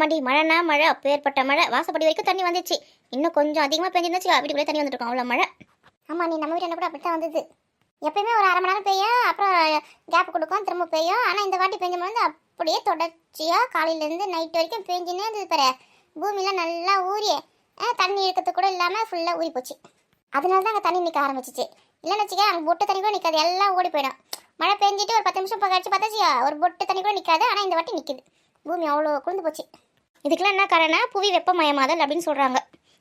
ஆமாடி, மழைனா மழை, அப்பேற்பட்ட மழை. வாசப்படி வரைக்கும் தண்ணி வந்துச்சு. இன்னும் கொஞ்சம் அதிகமாக பெஞ்சிருந்துச்சு, வீட்டுக்குள்ளே தண்ணி வந்துட்டு அவ்வளோ மழை. ஆமாம், நீ நம்ம வீட்டில் கூட அப்படி தான் வந்தது. எப்பயுமே ஒரு அரை மணி நேரம் பெய்யும், அப்புறம் கேப் கொடுக்கும், திரும்ப பெய்யும். ஆனால் இந்த வாட்டி பெஞ்சும் வந்து அப்படியே தொடர்ச்சியாக காலையிலேருந்து நைட் வரைக்கும் பெஞ்சுன்னே இருந்தது பாரு. பூமியெலாம் நல்லா ஊறி தண்ணி இழுக்கிறது கூட இல்லாமல் ஃபுல்லாக ஊறி போச்சு. அதனால தான் அங்கே தண்ணி நிற்க ஆரம்பிச்சிச்சு. இல்லைன்னு வச்சுக்க, அங்கே பொட்டு தண்ணி கூட நிற்காது, எல்லாம் ஓடி போயிடும். மழை பெஞ்சிட்டு ஒரு 10 நிமிஷம் கழிச்சு பார்த்தாச்சியா, ஒரு பொட்டு தண்ணி கூட நிற்காது. ஆனால் இந்த வாட்டி நிற்கிது. பூமி அவ்வளோ குளிர்ந்து போச்சு. இதுக்கெல்லாம் என்ன காரணம்? புவி வெப்பமயமாதல் அப்படின்னு சொல்கிறாங்க.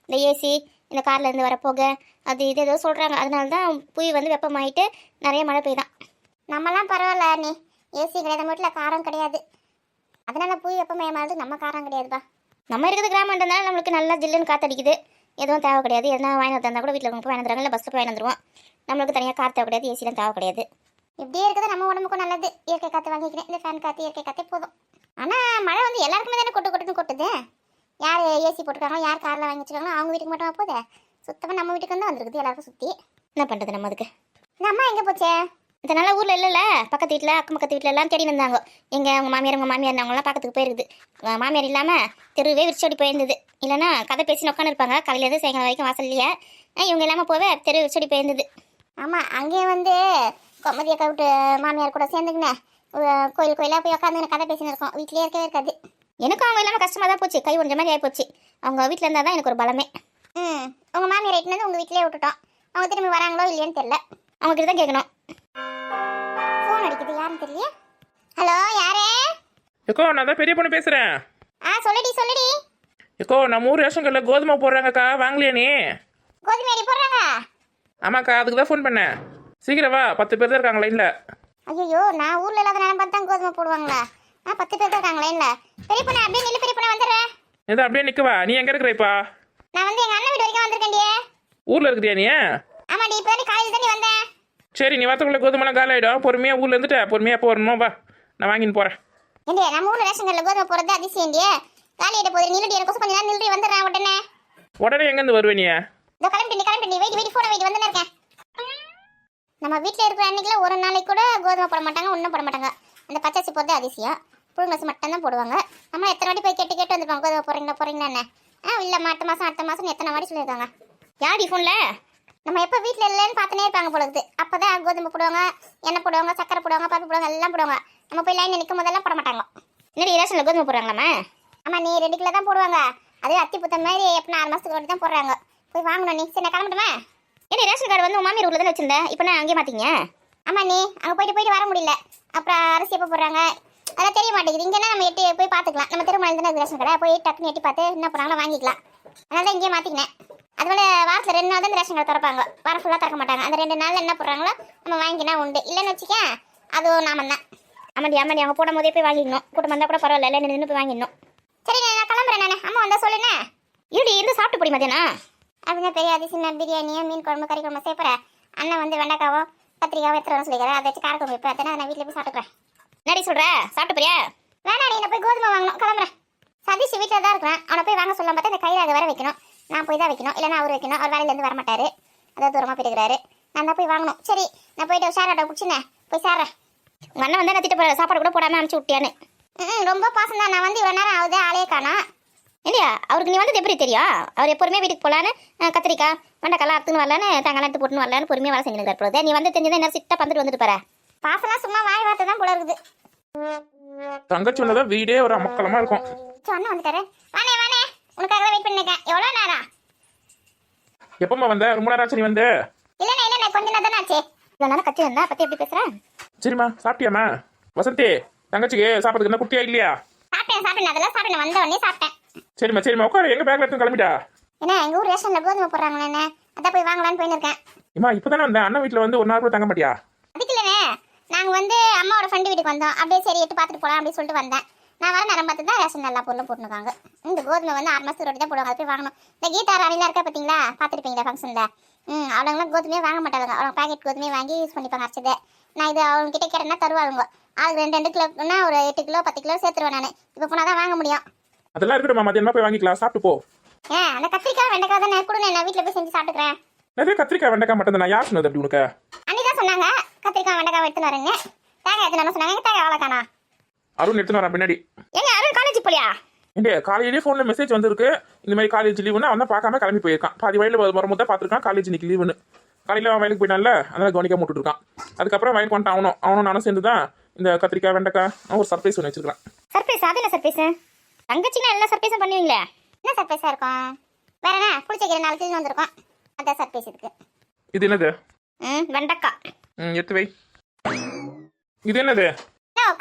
இந்த ஏசி, இந்த கார்லேருந்து வர புகை, அது இது ஏதோ சொல்கிறாங்க. அதனால தான் புவி வந்து வெப்பமாயிட்டு நிறைய மழை பெய்தான். நம்மலாம் பரவாயில்ல, நீ ஏசி கிடையாது, வீட்டில் காரம் கிடையாது. அதனால புவி வெப்பமயமானது, நம்ம காரம் கிடையாதுப்பா. நம்ம இருக்கிறது கிராமன்றதுனால நம்மளுக்கு நல்லா ஜில்லுன்னு காற்றடிக்குது. எதுவும் தேவை கிடையாது. எதனா வாங்கி வந்தால் கூட வீட்டில் போய் வாங்கி வந்துடுறாங்க, இல்லை பஸ்ஸில் போய் வாங்கி வந்துடுவோம். நம்மளுக்கு தனியாக காற்று தேவை கிடையாது, ஏசிலாம் தேவை கிடையாது. இப்படியே இருக்குது நம்ம உடம்புக்கும் நல்லது. இயற்கை காற்று வாங்கிக்கிறேன், இந்த ஃபேன் காற்று, இயற்கை காற்றே போதும். ஆனால் மழை வந்து எல்லாருக்குமே தானே கொட்டுன்னு கொட்டுது. யார் ஏசி போட்டுருக்காங்களோ, யார் காரில் வாங்கி வச்சுருக்காங்களோ அவங்க வீட்டுக்கு மட்டும் போகுது. சுத்தமாக நம்ம வீட்டுக்கு வந்து வந்துருக்குது எல்லாருக்கும் சுற்றி. என்ன பண்ணுறது நம்ம அதுக்கு? இந்த அம்மா எங்கே போச்சே? இதனால ஊரில் இல்லைல்ல, பக்கத்து வீட்டில் அக்கம் பக்கத்து வீட்டில் எல்லாம் தேடி வந்தாங்க. எங்கள் உங்கள் மாமியார் அவங்களாம் பார்க்கறதுக்கு போயிருக்குது. மாமியார் இல்லாமல் தெருவே விரிச்சோடி போயிருந்தது. இல்லைன்னா கதை பேசி உட்காந்து இருப்பாங்க காலையிலேருந்து சாயங்காலம் வரைக்கும் வாசல்லையே. இவங்க இல்லாமல் போவே தெரு விரிச்சோடி போயிருந்தது. ஆமாம், அங்கேயே வந்து மதிய கவிட்டு மாமியார் கூட சேர்ந்துக்கினேன் கோயிலாக போய் உட்காந்து கதை பேசின்னு இருக்கோம். வீட்லேயே இருக்கவே இருக்காது. எனக்கும் அவங்க இல்லாமல் கஷ்டமாக தான் போச்சு. கை ஒன்ற மாதிரி ஆகிப்போச்சு. அவங்க வீட்டில் இருந்தால் தான் எனக்கு ஒரு பலமே. உங்கள் மாமியார் ரைட்னு வந்து உங்கள் வீட்டிலே விட்டுட்டோம். அவங்க திரும்பி வராங்களோ இல்லையான்னு தெரியல. அவங்ககிட்ட தான் கேட்கணும். ஃபோன் அடிக்குது, யாருன்னு தெரியல. ஹலோ, யாரே? எக்கோ, நான் தான் பெரிய பொண்ணு பேசுகிறேன். சொல்லுடி. எக்கோ, நம்ம ஊர் ரேஷன் கடையில் கோதுமை போடுறாங்கக்கா, வாங்கலையா நீ? கோதுமை அடி போடுறாங்க? ஆமாக்கா, அதுக்கு தான் ஃபோன் பண்ணேன். சீக்கிரம் வா, 10 பேர் தான் இருக்காங்க லைனில். ஐயோ, நான் ஊரில் இல்லாத நேரம் பார்த்து தான் கோதுமை போடுவாங்களா? 10 பேர் தான் இருக்காங்க லைனில். பெரிய பொண்ணு அப்படியே நில்லு, பெரிய பொண்ணு வந்துடுறேன். எதோ அப்படியே நிற்கவா? நீ எங்கே இருக்கிற இப்போ? நான் வந்து எங்கள் அண்ணன் வீடு வரைக்கும் வந்திருக்கேன்டியே. ஊரில் இருக்கிறியா நீ? ஆமாடி, இப்போ வந்து காலேஜ் தாண்டி வந்தேன். சரி, நீ வரத்துக்குள்ளே கோதுமெல்லாம் காலி ஆகிடும். பொறுமையாக ஊரில் இருந்துட்டு பொறுமையாக எப்போ வரணும் வா, நான் வாங்கின்னு போகிறேன். ஏண்டியே, நம்ம ஊரில் ரேஷன் கடையில் கோதுமை போடுறது அதிசயண்டியே. காலி ஆகிட்ட போகுது, நில்லுடி, எனக்கு கொஞ்சம் நேரம் நில்லுடி, வந்துடுறேன் உடனே. உடனே எங்கேருந்து வருவே நீ? இதோ கிளம்பிட்டு வெயிட் ஃபோனை வெயிட் வந்துன்னு இருக்கேன். நம்ம வீட்டில் இருக்கிற அன்னைக்குலாம் ஒரு நாளைக்கு கூட கோதுமை போட மாட்டாங்க, ஒன்றும் போட மாட்டாங்க. அந்த பச்சரிசி போடுறது அதிசயம். புழுங்கரிசி மட்டும் தான் போடுவாங்க. நம்ம எத்தனை வாட்டி போய் கேட்டு வந்துருப்பாங்க, கோதுமை போடுறீங்களா என்ன? இல்லைம்மா, அடுத்த மாதம் எத்தனை வாட்டி சொல்லியிருக்காங்க. யாடி ஃபோனில்? நம்ம எப்போ வீட்டில் இல்லைன்னு பார்த்துனே இருப்பாங்க பொழுது. அப்போ தான் கோதுமை போடுவாங்க, எண்ணெய் போடுவாங்க, சக்கரை போடுவாங்க, பருப்பு போடுவாங்க, எல்லாம் போடுவாங்க. நம்ம போய் லைன் நிற்கும் போதெல்லாம் போட மாட்டாங்க. இன்னும் ரேஷனில் கோதுமை போடுறாங்களாம்மா? ஆமாம், நீ 2 கிலோ தான் போடுவாங்க. அதே அத்தி புத்த மாதிரி எப்போ 4 மாதத்துக்கு வாட்டி தான் போடுறாங்க. போய் வாங்கணும் நீ. சரி, நான் கிளம்பட்டுமா? ஏன்னா ரேஷன் கார்டு வந்து உன் மாமியார் ஊரில் தானே வச்சிருந்தேன். இப்போ நான் அங்கேயே மாற்றிங்க. ஆமாம், நீ அங்கே போயிட்டு வர முடியல. அப்புறம் அரிசி எப்போ போடுறாங்க அதெல்லாம் தெரிய மாட்டேங்குது. இங்கேனா நம்ம எட்டி போய் பார்த்துக்கலாம். நம்ம திருமணம் தானே ரேஷன் கடை, போய் டக்குன்னு எட்டி பார்த்து என்ன போகிறாங்களோ வாங்கிக்கலாம். அதனால தான் இங்கேயே மாற்றிக்கினேன். அதுபோல் வாரத்தில் 2 நாள் தான் இந்த ரேஷன் கடை திறப்பாங்க. வாரம் ஃபுல்லாக திறக்க மாட்டாங்க. அந்த 2 நாளில் என்ன போடுறாங்களோ நம்ம வாங்கினா உண்டு. இல்லைன்னு வச்சுக்க, அதுவும் நாம தான். ஆமாடி அவங்க போடும் போதே போய் வாங்கிடணும். கூட்டம் வந்தால் கூட பரவாயில்ல, இல்லை நின்று போய் வாங்கிடணும். சரி, நான் கிளம்புறேன். நான் அம்மா வந்தால் சொல்லுண்ணே. இருடி, இருந்து சாப்பிட்டு போடி மதியானம். அப்படின்னா பெரிய அதிசயம் பிரியாணியும் மீன் குழம்பு கறி குழம்பு சேர்ப்பறேன். அண்ணன் வந்து வெண்டைக்காவும் கத்திரிக்காவும் எடுத்துகிட்டு சொல்லிக்கிறேன். அதை வச்சு காரக்குழம்பு இப்போ அதை நான் வீட்டில் போய் சாப்பிட்டுக்கிறேன். என்னடி சொல்கிற? சாப்பிட்டு போறியா? வேணாடி, நான் போய் கோதுமை வாங்கணும், கிளம்புறேன். சதீஷ் வீட்டில் தான் இருக்கிறேன். அவனை போய் வாங்க சொல்லலாம் பார்த்தா இந்த கையில் அதை வர வைக்கணும். நான் போய் தான் வைக்கணும், இல்லைன்னா அவர் வைக்கணும். அவர் வேலையிலேருந்து வரமாட்டார், அதாவது தூரமாக போயிருக்கிறாரு. நான் தான் போய் வாங்கணும். சரி, நான் போயிட்டு ஷேர் ஆட்டோ பிடிச்சினேன், போய் சேர்றேன். உங்கள் அண்ணன் வந்து நத்திட்டு போகிற சாப்பாடு கூட போடாமல் அனுப்பிச்சி விட்டியான்னு. ரொம்ப பாசம் தான். நான் வந்து இவ்வளோ நேரம் ஆகுது, ஆளே காணா. இல்லையா, அவருக்கு நீ வந்து எப்படி தெரியும்? அவர் எப்போதுமே வீட்டுக்கு போகலான்னு கத்திரிக்காய் வெண்டைக்காய் அறுத்துன்னு வரலான்னு தேங்காய் எடுத்து போட்டுன்னு வரலான்னு பொறுமையாக வேலை செஞ்சுருக்காரு போகுது. நீ வந்து தெரிஞ்சதான் என்ன சிட்டாக பந்துட்டு வந்துட்டு போற. பாசம்லாம் சும்மா வாய் வார்த்தை தான் போல இருக்குது. தங்கச்சி வந்ததான் வீடே ஒரு அமக்கலமாக இருக்கும். அண்ணன் வந்துட்டாரு. வானே உனக்காக தான் வெயிட் பண்ணிருக்கேன். எவ்வளோ நேரம்? எப்பம்மா வந்த? ரொம்ப நேரம் ஆச்சு நீ வந்து. இல்லைண்ணே, கொஞ்ச நேரம் தானே ஆச்சு. இவ்வளோ நேரம் கத்தி வந்தா பற்றி எப்படி பேசுகிறேன்? சரிம்மா, சாப்பிட்டியாம்மா? வசந்தி, தங்கச்சிக்கு சாப்பிட்றதுக்கு என்ன குட்டியா இல்லையா? சாப்பிட்டேன், அதெல்லாம் சாப்பிட்டேன். வந்த உடனே சாப்பிட்டேன். சரிம்மா உட்காரு. எங்க பேக்ல எடுத்து கிளம்பிட்டா? என்ன, எங்கள் ஊர் ரேஷனில் கோதுமை போடுறாங்களே என்ன, அதான் போய் வாங்கலான்னு போயிருக்கேன். இம்மா, இப்போ தானே வந்தேன். அண்ணன் வீட்டில் வந்து 1 நாள் கூட தங்க மாட்டியா? அதுக்கு இல்லைண்ணே, நாங்கள் வந்து அம்மாவோட ஃப்ரெண்டு வீட்டுக்கு வந்தோம். அப்படியே சரி எட்டு பார்த்துட்டு போகலாம் அப்படின்னு சொல்லிட்டு வந்தேன். நான் வர நேரம் பார்த்து தான் ரேஷன் எல்லா பொருளும் போட்டுருக்காங்க. இந்த கோதுமை வந்து 6 மாதத்துக்கு தான் போடுவாங்க. அதை போய் வாங்கணும். இந்த கீதா ராணிலாம் இருக்கா பார்த்தீங்களா, பார்த்துருப்பீங்களா ஃபங்க்ஷனில்? அவங்களாம் கோதுமையே வாங்க மாட்டாங்க. அவங்க பேக்கெட் கோதுமையை வாங்கி யூஸ் பண்ணிப்பாங்க அரைச்சதை. நான் இது அவங்க கிட்டே கேட்டேன்னா தருவாங்க. ஆளுக்கு 2 கிலோன்னா ஒரு 8 கிலோ 10 கிலோ சேர்த்துருவேன் நான். இப்போ போனால் தான் வாங்க முடியும். அதெல்லாம் இருக்கட்டும், மதியமா போய் வாங்கிக்கலாம். சாப்பிட்டு போ. அந்த கத்திரிக்காய் வெண்டைக்காய் தானே கொடுங்க, நான் வீட்டில் போய் செஞ்சு சாப்பிட்டுக்கிறேன். நிறைய கத்திரிக்காய் வெண்டைக்காய் மட்டும் தான். யார் சொன்னது அப்படி உனக்கு? அன்னி தான் சொன்னாங்க கத்திரிக்காய் வெண்டைக்காய் எடுத்துன்னு வரேங்க. தேங்காய் எடுத்துன்னு சொன்னாங்க. தேங்காய் வாழைக்கானா? அருண் எடுத்துன்னு வரான் பின்னாடி. ஏங்க, அருண் காலேஜ் போலியா? இல்லையே காலையிலேயே ஃபோனில் மெசேஜ் வந்திருக்கு இந்த மாதிரி காலேஜ் லீவுன்னு அவன் தான் பார்க்காம கிளம்பி போயிருக்கான். பாதி வயலில் வரும்போது தான் பார்த்துருக்கான் காலேஜ் இன்னைக்கு லீவுன்னு. காலையில் அவன் வயலுக்கு போயிட்டான்ல, அதனால் கவனிக்க விட்டுட்டு இருக்கான். அதுக்கப்புறம் வயலுக்கு வந்துட்டு அவனும் நானும் சேர்ந்து தான் இந்த கத்திரிக்காய் வெண்டைக்காய் ஒரு சர்ப்ரைஸ் ஒன்று வச்சிருக்கான். சர்ப்ரைஸ்? அது என்ன சர்ப்ரைஸ்? தங்கச்சினா எல்லா சர்ப்ரைஸும் பண்ணுவீங்களே, என்ன சர்ப்ரைஸா இருக்கும்? வேற என்ன புளிச்சக்கீரை 4 கிலோ வந்திருக்கும், அதான் சர்ப்ரைஸ் இருக்கு. இது என்னது? வெண்டைக்காய். எடுத்து வை. இது என்னது?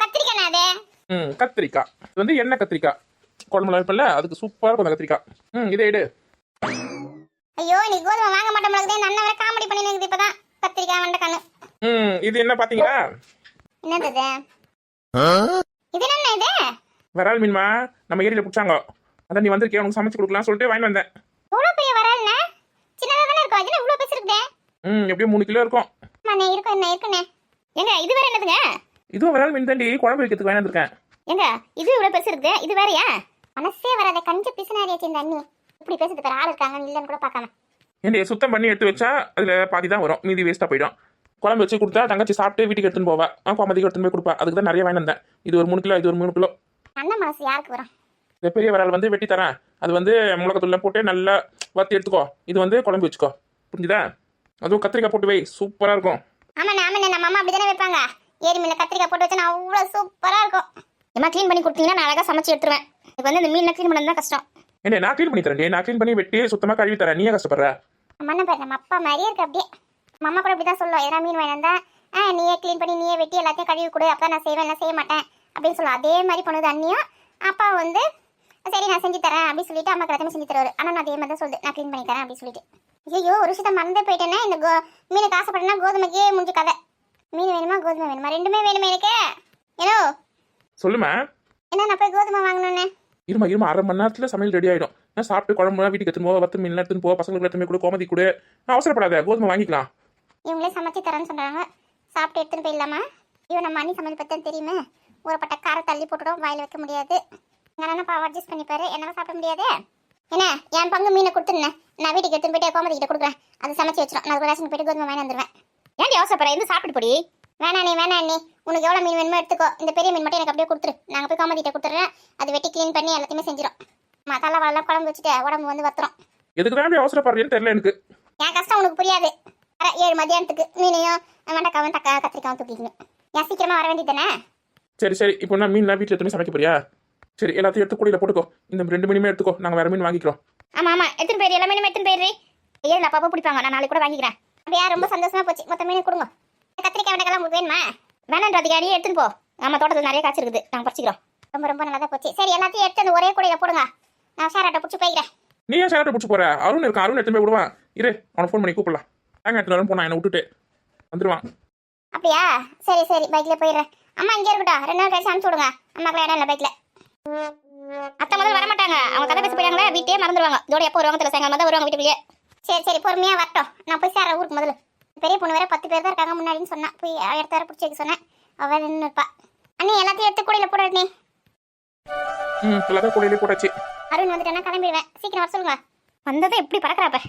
கத்திரிக்காய். அது கத்திரிக்காய். இது வந்து எண்ணெய் கத்திரிக்காய், குழம்புல வைப்பல, அதுக்கு சூப்பராக இருக்கும் அந்த கத்திரிக்காய். இதை எடு. ஐயோ நீ கோதுமை வாங்க மாட்டோம், இந்த அண்ணன் வேற காமெடி பண்ணிட்டு இப்பதான் கத்திரிக்காய் வெண்டைக்காய். இது என்ன பாத்தீங்களா? என்னது இது? இது என்ன இது? வரால் மீன்மா, நம்ம ஏரியில பிடிச்சாங்க. அதான் நீ வந்திருக்கே, உனக்கு சமைச்சு கொடுக்கலாம் சொல்லிட்டு வாங்கி வந்தேன். இவ்வளவு பெரிய வரால்னா? சின்னதா தானே இருக்கும், இதுல இவ்வளவு பெருசு இருக்குதே. எப்படியும் 3 கிலோ இருக்கும். மண்ணே இருக்கும், என்ன இருக்குனே. ஏங்க இது வேற என்னதுங்க? இதுவும் வரால் மீன் தாண்டி, குழம்பு வைக்கிறதுக்கு வாங்கி வந்திருக்கேன். ஏங்க இது இவ்வளவு பெருசு இருக்குது, இது வேறயா? மனசே வராத கஞ்ச பிசுனாரியாச்சு இந்த அண்ணி. இப்படி பேசுறது பேர் ஆள் இருக்காங்க இல்லன்னு கூட பார்க்காம. ஏன்டி சுத்தம் பண்ணி எடுத்து வச்சா அதுல பாதி தான் வரும், மீதி வேஸ்டா போயிடும். குழம்பு வச்சு கொடுத்தா தங்கச்சி சாப்பிட்டு வீட்டுக்கு எடுத்துன்னு போவா, கோமதிக்கு எடுத்துன்னு போய் கொடுப்பா. அதுக்கு தான் நிறைய வாங்கி வந்தேன். இது ஒரு 3 கிலோ, இது ஒரு 3 கிலோ. அண்ணன் மனசு யாருக்கு வரும்? இந்த பெரிய வரால் வந்து வெட்டி தரேன், அது வந்து மிளகாத்தூள்ல போட்டு நல்லா வத்தி எடுத்துக்கோ. இது வந்து குழம்பு வச்சுக்கோ, புரிஞ்சுதா? அதுவும் கத்திரிக்காய் போட்டு வை, சூப்பரா இருக்கும். ஆமாண்ணே நம்ம அம்மா அப்படிதானே வைப்பாங்க. ஏரி மீன்ல கத்திரிக்காய் போட்டு வச்சா அவ்வளவு சூப்பரா இருக்கும். ஏமா க்ளீன் பண்ணி கொடுத்தீங்கன்னா நான் அழகா சமைச்சு எடுத்துருவேன். இப்போ வந்து இந்த மீன் க்ளீன் பண்ணது தான் கஷ்டம். என்ன நான் க்ளீன் பண்ணி தரேன், நான் க்ளீன் பண்ணி வெட்டி சுத்தமா கழுவி தரேன், நீயே கஷ்டப்படுற. அண்ணன் பேர் நம்ம அப்பா மாதிரியே இருக்கு அப்படியே. நம்ம அம்மா கூட இப்படிதான் சொல்லுவோம், எதனா மீன் வாங்கினா நீயே க்ளீன் பண்ணி நீயே வெட்டி எல்லாத்தையும் கழுவி கொடு, அப்போ நான் செய்வேன், நான் செய்ய மாட்டேன் அப்படின்னு சொல்லுவோம். அதே மாதிரி பண்ணுது அண்ணியும். அப்பா வந்து சரி நான் செஞ்சு தரேன் அப்படின்னு சொல்லிட்டு அம்மா எல்லாத்தையுமே செஞ்சு தருவாரு. ஆனால் நான் அதே மாதிரி தான் சொல்லுது, நான் க்ளீன் பண்ணி தரேன் அப்படின்னு சொல்லிட்டு. ஐயோ ஒரு விஷயத்த மறந்தே போயிட்டேன்னா, இந்த மீனுக்கு ஆசைப்பட்டேன்னா கோதுமைக்கே முடிஞ்சு கதை. மீன் வேணுமா கோதுமை வேணுமா, ரெண்டுமே வேணுமே எனக்கு. ஏனோ சொல்லுமா? என்ன நான் போய் கோதுமை வாங்கணும்னு? இருமா 1/2 மணி நேரத்துல சமையல் ரெடி ஆயிடும். நான் சாப்பிட்டு குழம்புலாம் வீட்டுக்கு எடுத்துன்னு போவா, வத்து மீன் எடுத்துன்னு போவா, பசங்களுக்கு எடுத்துன்னு போய் கூட கோமதி கூட. அவசரப்படாத, கோதுமை வாங்கிக்கலாம். இவங்களே சமைச்சு தரேன்னு சொல்றாங்க, சாப்பிட்டு எடுத்துன்னு போயிடலாமா? இவன் நம்ம அண்ணி சமையல் பற்றி தெரியுமே, ஊறப்பட்ட காரை தள்ளி போட்டுடும், வாயில் வைக்க முடியாது. எங்கள் பாவம் அட்ஜஸ்ட் பண்ணிப்பாரு, என்னால் சாப்பிட முடியாது. என்ன என் பங்கு மீனை கொடுத்துருந்தேன், நான் வீட்டுக்கு எடுத்துன்னு போயிட்டு கோமதி கிட்ட கொடுக்குறேன், அதை சமைச்சு வச்சிடும். நான் ரேஷன் போயிட்டு கோதுமை வாங்கி வந்துடுவேன். ஏன்டி அவசரப்படுற, இருந்து சாப்பிட்டு போடி. வேணாம் நீ உனக்கு எவ்வளோ மீன் வேணுமோ எடுத்துக்கோ, இந்த பெரிய மீன் மட்டும் எனக்கு அப்படியே கொடுத்துரு. நாங்கள் போய் கோமதி கிட்ட கொடுத்துட்றேன், அது வெட்டி க்ளீன் பண்ணி எல்லாத்தையுமே செஞ்சிடும். மசாலா வாழலாம் குழம்பு வச்சுட்டு உடம்பு வந்து வத்துரும். எதுக்கு தான் அவசரப்படுறேன்னு தெரியல எனக்கு. என் கஷ்டம் உனக்கு புரியாது. 7 மதியானத்துக்கு மீனையும் வெண்டைக்காவும் கத்திரிக்காவும் தூக்கிக்கணும். ஏன் சீக்கிரமா வர வேண்டியதானே? சரி இப்போ நான் மீன் வீட்டில் எடுத்துன்னு சமைக்க போறியா? சரி எல்லாத்தையும் எடுத்து கூடையில போட்டுக்கோ, இந்த 2 மீனுமே எடுத்துக்கோ, நாங்கள் வேற மீன் வாங்கிக்கிறோம். ஆமா எடுத்துன்னு போயிரு, எல்லா மீனுமே எடுத்துன்னு போயிரு. ஏன் அப்பா பிடிப்பாங்க, நான் நாளைக்கு கூட வாங்கிக்கிறேன். அப்படியா? ரொம்ப சந்தோஷமா போச்சு. மொத்த மீன் கொடுங்க. கத்திரிக்காய் வெண்டைக்காய் உங்களுக்கு வேணுமா? வேணான்றதுக்கு அடியே எடுத்துன்னு போ, நம்ம தோட்டத்தில் நிறைய காய்ச்சி இருக்குது, நாங்கள் பறிச்சிக்கிறோம். ரொம்ப நல்லா போச்சு. சரி எல்லாத்தையும் எடுத்து அந்த ஒரே கூடையில போடுங்க, நான் ஷேராட்டை பிடிச்சி போய்க்கிறேன். நீ ஏன் சேரட்டை பிடிச்சி போற? அருண் இருக்கான், அருண் எடுத்துன்னு போய் விடுவான். இரு அவனை ஃபோன் பண்ணி கூப்பிடலாம். தேங்காய் எடுத்துன்னு போனா என்னை விட்டுட்டு வந்துடுவான். அப்படியா? சரி பைக்ல போயிடுறேன். அம்மா இங்கே இருக்கட்டும், 2 நாள் கழிச்சு அனுப்பிச்சு விடுங்க. அம்மாக்கெல்லாம் இடம் இல்லை பைக்ல. அத்தை முதல்ல வரமாட்டாங்க, அவங்க கதை பேச போயிட்டாங்களே, வீட்டே மறந்துடுவாங்க. இதோட எப்போ வருவாங்க தெரியல, சாயங்காலம் தான் வருவாங்க வீட்டுக்குள்ளேயே. சரி பொறுமையா வரட்டும், நான் போய் சேர்றேன் ஊருக்கு. முதல்ல பெரிய பொண்ணு வேற 10 பேர் தான் இருக்காங்க முன்னாடின்னு சொன்னா, போய் இடத்த வேற பிடிச்சி வைக்க சொன்னேன். அவ நின்று இருப்பா. அண்ணி எல்லாத்தையும் எடுத்து கூடையில போட நீ. எல்லாத்தையும் கூடையிலே போட்டாச்சு. அருண் வந்துட்டேன்னா கிளம்பிடுவேன், சீக்கிரம் வர சொல்லுங்க. வந்ததை எப்படி பறக்கிறாப்ப.